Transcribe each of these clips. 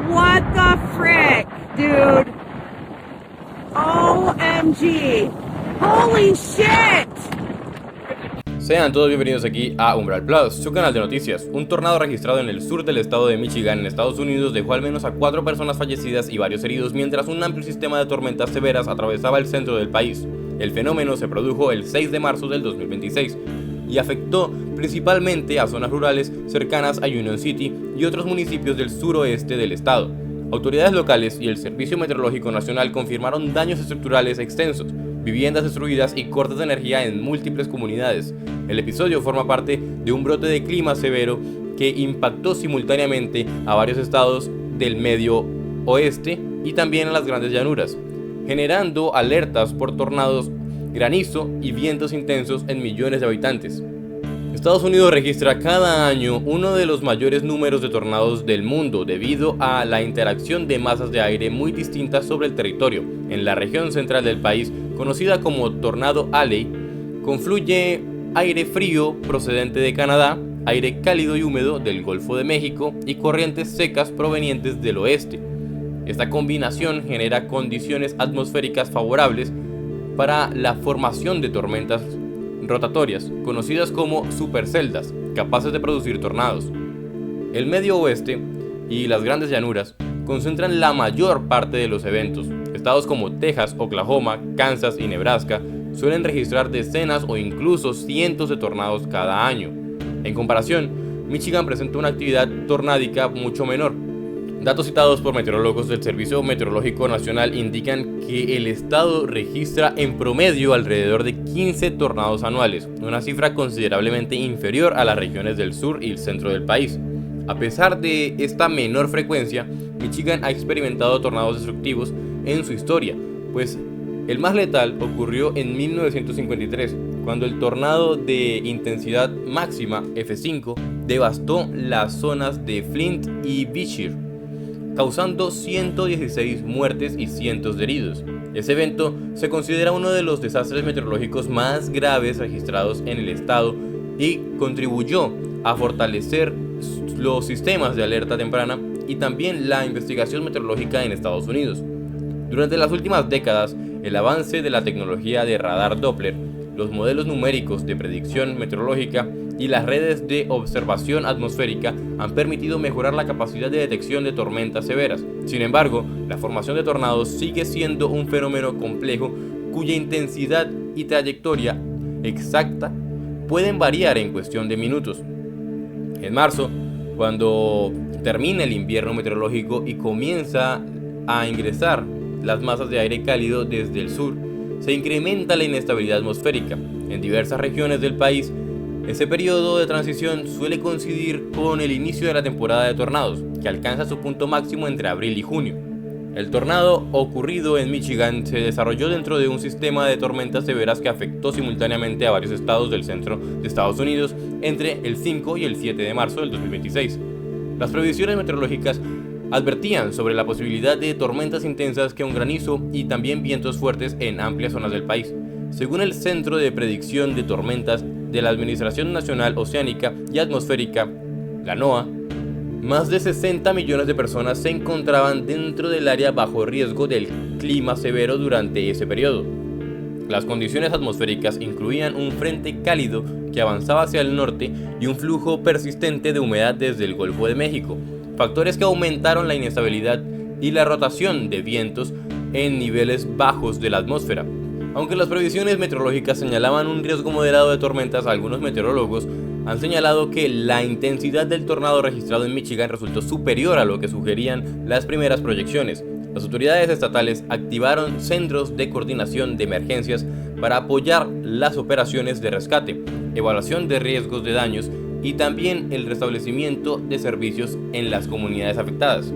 What the frick, dude? OMG. Holy shit. Sean todos bienvenidos aquí a Umbral Plus, su canal de noticias. Un tornado registrado en el sur del estado de Michigan, en Estados Unidos, dejó al menos a 4 personas fallecidas y varios heridos, mientras un amplio sistema de tormentas severas atravesaba el centro del país. El fenómeno se produjo el 6 de marzo del 2026 y afectó principalmente a zonas rurales cercanas a Union City y otros municipios del suroeste del estado. Autoridades locales y el Servicio Meteorológico Nacional confirmaron daños estructurales extensos, viviendas destruidas y cortes de energía en múltiples comunidades. El episodio forma parte de un brote de clima severo que impactó simultáneamente a varios estados del medio oeste y también a las grandes llanuras, generando alertas por tornados, granizo y vientos intensos en millones de habitantes. Estados Unidos registra cada año uno de los mayores números de tornados del mundo debido a la interacción de masas de aire muy distintas sobre el territorio. En la región central del país, conocida como Tornado Alley, confluye aire frío procedente de Canadá, aire cálido y húmedo del Golfo de México y corrientes secas provenientes del oeste. Esta combinación genera condiciones atmosféricas favorables para la formación de tormentas rotatorias, conocidas como superceldas, capaces de producir tornados. El medio oeste y las grandes llanuras concentran la mayor parte de los eventos. Estados como Texas, Oklahoma, Kansas y Nebraska suelen registrar decenas o incluso cientos de tornados cada año. En comparación, Michigan presenta una actividad tornádica mucho menor. Datos citados por meteorólogos del Servicio Meteorológico Nacional indican que el estado registra en promedio alrededor de 15 tornados anuales, una cifra considerablemente inferior a las regiones del sur y el centro del país. A pesar de esta menor frecuencia, Michigan ha experimentado tornados destructivos en su historia, pues el más letal ocurrió en 1953, cuando el tornado de intensidad máxima F5 devastó las zonas de Flint y Beecher, causando 116 muertes y cientos de heridos. Ese evento se considera uno de los desastres meteorológicos más graves registrados en el estado y contribuyó a fortalecer los sistemas de alerta temprana y también la investigación meteorológica en Estados Unidos. Durante las últimas décadas, el avance de la tecnología de radar Doppler, los modelos numéricos de predicción meteorológica y las redes de observación atmosférica han permitido mejorar la capacidad de detección de tormentas severas. Sin embargo, la formación de tornados sigue siendo un fenómeno complejo cuya intensidad y trayectoria exacta pueden variar en cuestión de minutos. En marzo, cuando termina el invierno meteorológico y comienza a ingresar las masas de aire cálido desde el sur, se incrementa la inestabilidad atmosférica. En diversas regiones del país, ese periodo de transición suele coincidir con el inicio de la temporada de tornados, que alcanza su punto máximo entre abril y junio. El tornado ocurrido en Michigan se desarrolló dentro de un sistema de tormentas severas que afectó simultáneamente a varios estados del centro de Estados Unidos entre el 5 y el 7 de marzo del 2026. Las previsiones meteorológicas advertían sobre la posibilidad de tormentas intensas con granizo y también vientos fuertes en amplias zonas del país. Según el Centro de Predicción de Tormentas de la Administración Nacional Oceánica y Atmosférica, la NOAA, más de 60 millones de personas se encontraban dentro del área bajo riesgo del clima severo durante ese periodo. Las condiciones atmosféricas incluían un frente cálido que avanzaba hacia el norte y un flujo persistente de humedad desde el Golfo de México, factores que aumentaron la inestabilidad y la rotación de vientos en niveles bajos de la atmósfera. Aunque las previsiones meteorológicas señalaban un riesgo moderado de tormentas, algunos meteorólogos han señalado que la intensidad del tornado registrado en Michigan resultó superior a lo que sugerían las primeras proyecciones. Las autoridades estatales activaron centros de coordinación de emergencias para apoyar las operaciones de rescate, evaluación de riesgos de daños y también el restablecimiento de servicios en las comunidades afectadas.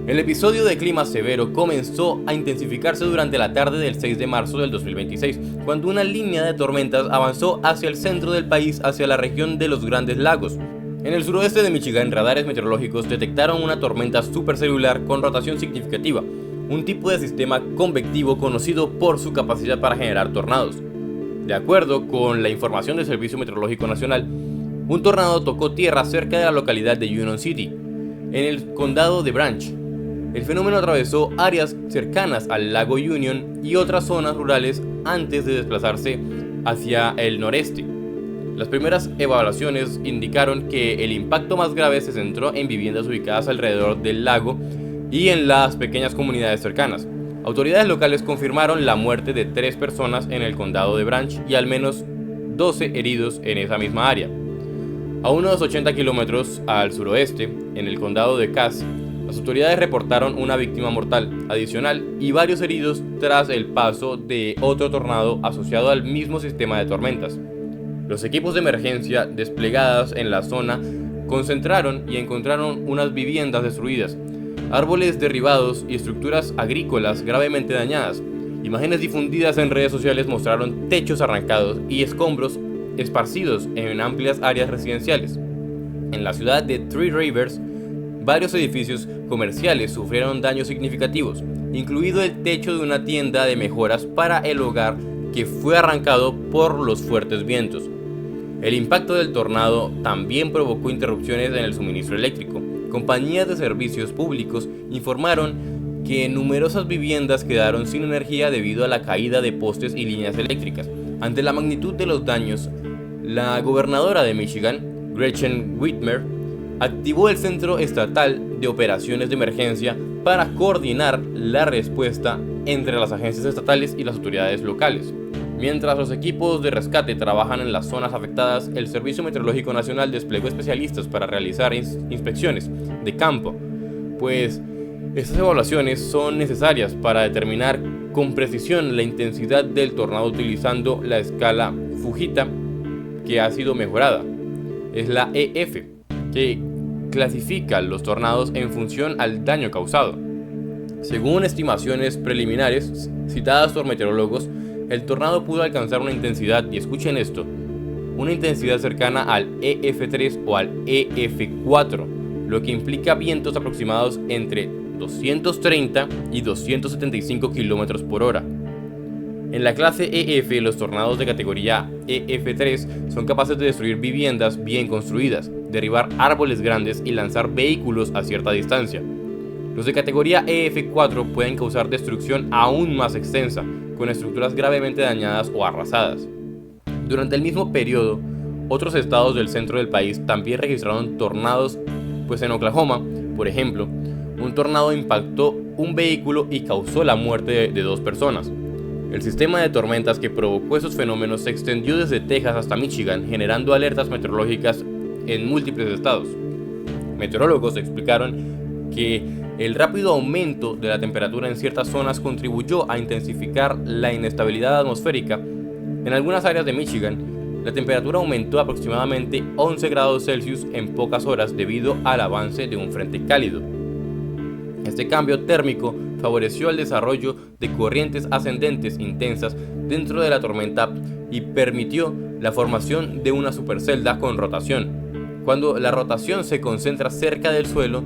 El episodio de clima severo comenzó a intensificarse durante la tarde del 6 de marzo del 2026, cuando una línea de tormentas avanzó hacia el centro del país, hacia la región de los Grandes Lagos. En el suroeste de Michigan, radares meteorológicos detectaron una tormenta supercelular con rotación significativa, un tipo de sistema convectivo conocido por su capacidad para generar tornados. De acuerdo con la información del Servicio Meteorológico Nacional, un tornado tocó tierra cerca de la localidad de Union City. en el condado de Branch. El fenómeno atravesó áreas cercanas al lago Union y otras zonas rurales antes de desplazarse hacia el noreste. Las primeras evaluaciones indicaron que el impacto más grave se centró en viviendas ubicadas alrededor del lago y en las pequeñas comunidades cercanas. Autoridades locales confirmaron la muerte de 3 personas en el condado de Branch y al menos 12 heridos en esa misma área. A unos 80 kilómetros al suroeste, en el condado de Cass, las autoridades reportaron una víctima mortal adicional y varios heridos tras el paso de otro tornado asociado al mismo sistema de tormentas. Los equipos de emergencia desplegados en la zona concentraron y encontraron unas viviendas destruidas, árboles derribados y estructuras agrícolas gravemente dañadas. Imágenes difundidas en redes sociales mostraron techos arrancados y escombros esparcidos en amplias áreas residenciales. En la ciudad de Three Rivers, varios edificios comerciales sufrieron daños significativos, incluido el techo de una tienda de mejoras para el hogar que fue arrancado por los fuertes vientos. El impacto del tornado también provocó interrupciones en el suministro eléctrico. Compañías de servicios públicos informaron que numerosas viviendas quedaron sin energía debido a la caída de postes y líneas eléctricas. Ante la magnitud de los daños, la gobernadora de Michigan, Gretchen Whitmer, activó el Centro Estatal de Operaciones de Emergencia para coordinar la respuesta entre las agencias estatales y las autoridades locales. Mientras los equipos de rescate trabajan en las zonas afectadas, el Servicio Meteorológico Nacional desplegó especialistas para realizar inspecciones de campo, pues estas evaluaciones son necesarias para determinar con precisión la intensidad del tornado utilizando la escala Fujita, que ha sido mejorada. Es la EF, que clasifica los tornados en función al daño causado. Según estimaciones preliminares citadas por meteorólogos, el tornado pudo alcanzar una intensidad, y escuchen esto, una intensidad cercana al EF3 o al EF4, lo que implica vientos aproximados entre 230 y 275 km por hora. En la clase EF, los tornados de categoría EF3 son capaces de destruir viviendas bien construidas, derribar árboles grandes y lanzar vehículos a cierta distancia. Los de categoría EF4 pueden causar destrucción aún más extensa, con estructuras gravemente dañadas o arrasadas. Durante el mismo periodo, otros estados del centro del país también registraron tornados, pues en Oklahoma, por ejemplo, un tornado impactó un vehículo y causó la muerte de 2 personas. El sistema de tormentas que provocó esos fenómenos se extendió desde Texas hasta Michigan, generando alertas meteorológicas en múltiples estados. Meteorólogos explicaron que el rápido aumento de la temperatura en ciertas zonas contribuyó a intensificar la inestabilidad atmosférica. En algunas áreas de Michigan, la temperatura aumentó aproximadamente 11 grados Celsius en pocas horas debido al avance de un frente cálido. Este cambio térmico favoreció el desarrollo de corrientes ascendentes intensas dentro de la tormenta y permitió la formación de una supercelda con rotación. Cuando la rotación se concentra cerca del suelo,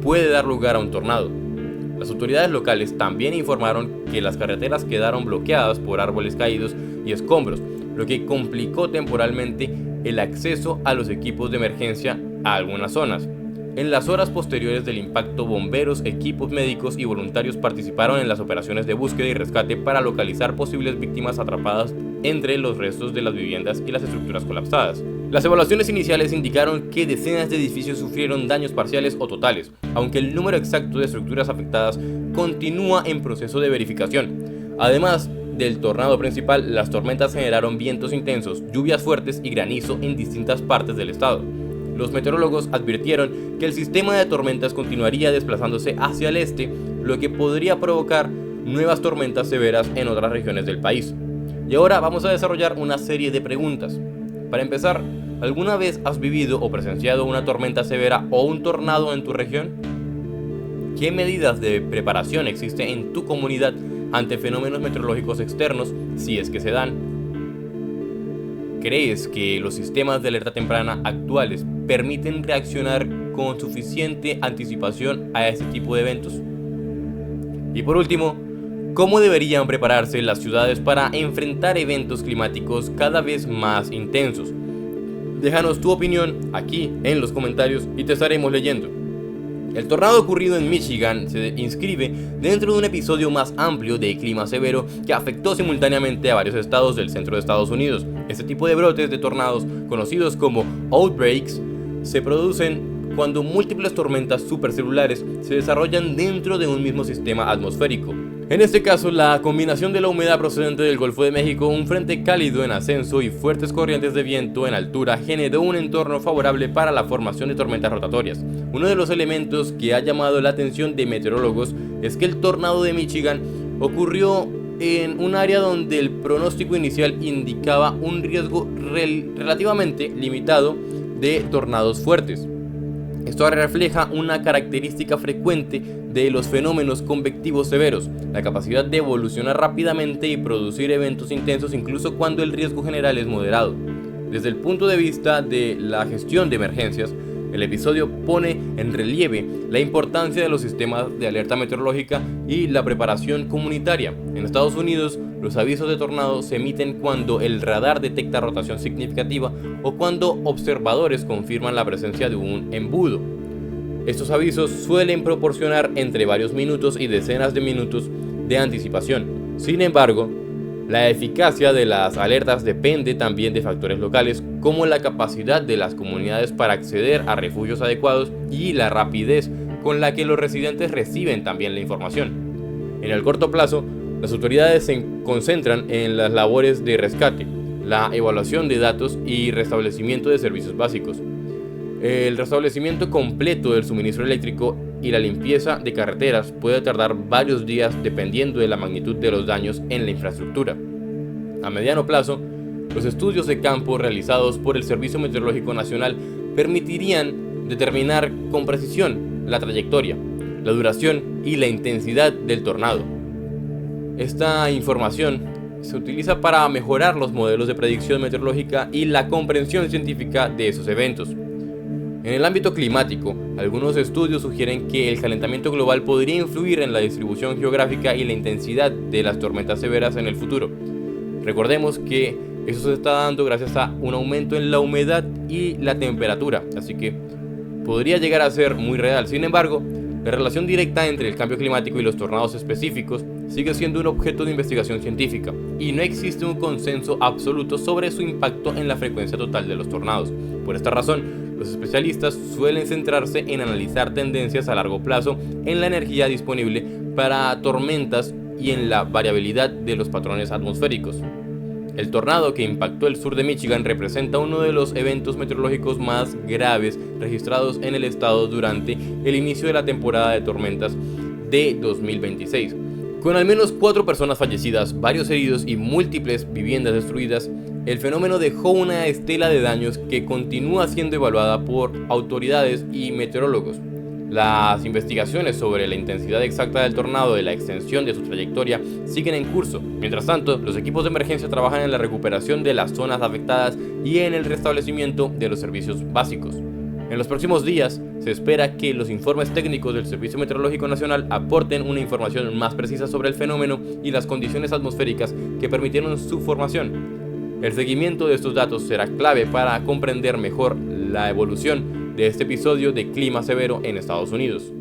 puede dar lugar a un tornado. Las autoridades locales también informaron que las carreteras quedaron bloqueadas por árboles caídos y escombros, lo que complicó temporalmente el acceso a los equipos de emergencia a algunas zonas. En las horas posteriores del impacto, bomberos, equipos médicos y voluntarios participaron en las operaciones de búsqueda y rescate para localizar posibles víctimas atrapadas entre los restos de las viviendas y las estructuras colapsadas. Las evaluaciones iniciales indicaron que decenas de edificios sufrieron daños parciales o totales, aunque el número exacto de estructuras afectadas continúa en proceso de verificación. Además del tornado principal, las tormentas generaron vientos intensos, lluvias fuertes y granizo en distintas partes del estado. Los meteorólogos advirtieron que el sistema de tormentas continuaría desplazándose hacia el este, lo que podría provocar nuevas tormentas severas en otras regiones del país. Y ahora vamos a desarrollar una serie de preguntas. Para empezar, ¿alguna vez has vivido o presenciado una tormenta severa o un tornado en tu región? ¿Qué medidas de preparación existen en tu comunidad ante fenómenos meteorológicos externos, si es que se dan? ¿Crees que los sistemas de alerta temprana actuales permiten reaccionar con suficiente anticipación a este tipo de eventos? Y por último, ¿cómo deberían prepararse las ciudades para enfrentar eventos climáticos cada vez más intensos? Déjanos tu opinión aquí en los comentarios y te estaremos leyendo. El tornado ocurrido en Michigan se inscribe dentro de un episodio más amplio de clima severo que afectó simultáneamente a varios estados del centro de Estados Unidos. Este tipo de brotes de tornados, conocidos como outbreaks, se producen cuando múltiples tormentas supercelulares se desarrollan dentro de un mismo sistema atmosférico. En este caso, la combinación de la humedad procedente del Golfo de México, un frente cálido en ascenso y fuertes corrientes de viento en altura generó un entorno favorable para la formación de tormentas rotatorias. Uno de los elementos que ha llamado la atención de meteorólogos es que el tornado de Michigan ocurrió en un área donde el pronóstico inicial indicaba un riesgo relativamente limitado de tornados fuertes. Esto refleja una característica frecuente de los fenómenos convectivos severos, la capacidad de evolucionar rápidamente y producir eventos intensos incluso cuando el riesgo general es moderado. Desde el punto de vista de la gestión de emergencias, el episodio pone en relieve la importancia de los sistemas de alerta meteorológica y la preparación comunitaria. En Estados Unidos, los avisos de tornado se emiten cuando el radar detecta rotación significativa o cuando observadores confirman la presencia de un embudo. Estos avisos suelen proporcionar entre varios minutos y decenas de minutos de anticipación. Sin embargo, la eficacia de las alertas depende también de factores locales como la capacidad de las comunidades para acceder a refugios adecuados y la rapidez con la que los residentes reciben también la información. En el corto plazo, las autoridades se concentran en las labores de rescate, la evaluación de datos y restablecimiento de servicios básicos. El restablecimiento completo del suministro eléctrico y la limpieza de carreteras puede tardar varios días dependiendo de la magnitud de los daños en la infraestructura. A mediano plazo, los estudios de campo realizados por el Servicio Meteorológico Nacional permitirían determinar con precisión la trayectoria, la duración y la intensidad del tornado. Esta información se utiliza para mejorar los modelos de predicción meteorológica y la comprensión científica de esos eventos. En el ámbito climático, algunos estudios sugieren que el calentamiento global podría influir en la distribución geográfica y la intensidad de las tormentas severas en el futuro. Recordemos que eso se está dando gracias a un aumento en la humedad y la temperatura, así que podría llegar a ser muy real. Sin embargo, la relación directa entre el cambio climático y los tornados específicos sigue siendo un objeto de investigación científica, y no existe un consenso absoluto sobre su impacto en la frecuencia total de los tornados. Por esta razón, los especialistas suelen centrarse en analizar tendencias a largo plazo en la energía disponible para tormentas y en la variabilidad de los patrones atmosféricos. El tornado que impactó el sur de Michigan representa uno de los eventos meteorológicos más graves registrados en el estado durante el inicio de la temporada de tormentas de 2026. Con al menos 4 personas fallecidas, varios heridos y múltiples viviendas destruidas, el fenómeno dejó una estela de daños que continúa siendo evaluada por autoridades y meteorólogos. Las investigaciones sobre la intensidad exacta del tornado y la extensión de su trayectoria siguen en curso. Mientras tanto, los equipos de emergencia trabajan en la recuperación de las zonas afectadas y en el restablecimiento de los servicios básicos. En los próximos días, se espera que los informes técnicos del Servicio Meteorológico Nacional aporten una información más precisa sobre el fenómeno y las condiciones atmosféricas que permitieron su formación. El seguimiento de estos datos será clave para comprender mejor la evolución de este episodio de clima severo en Estados Unidos.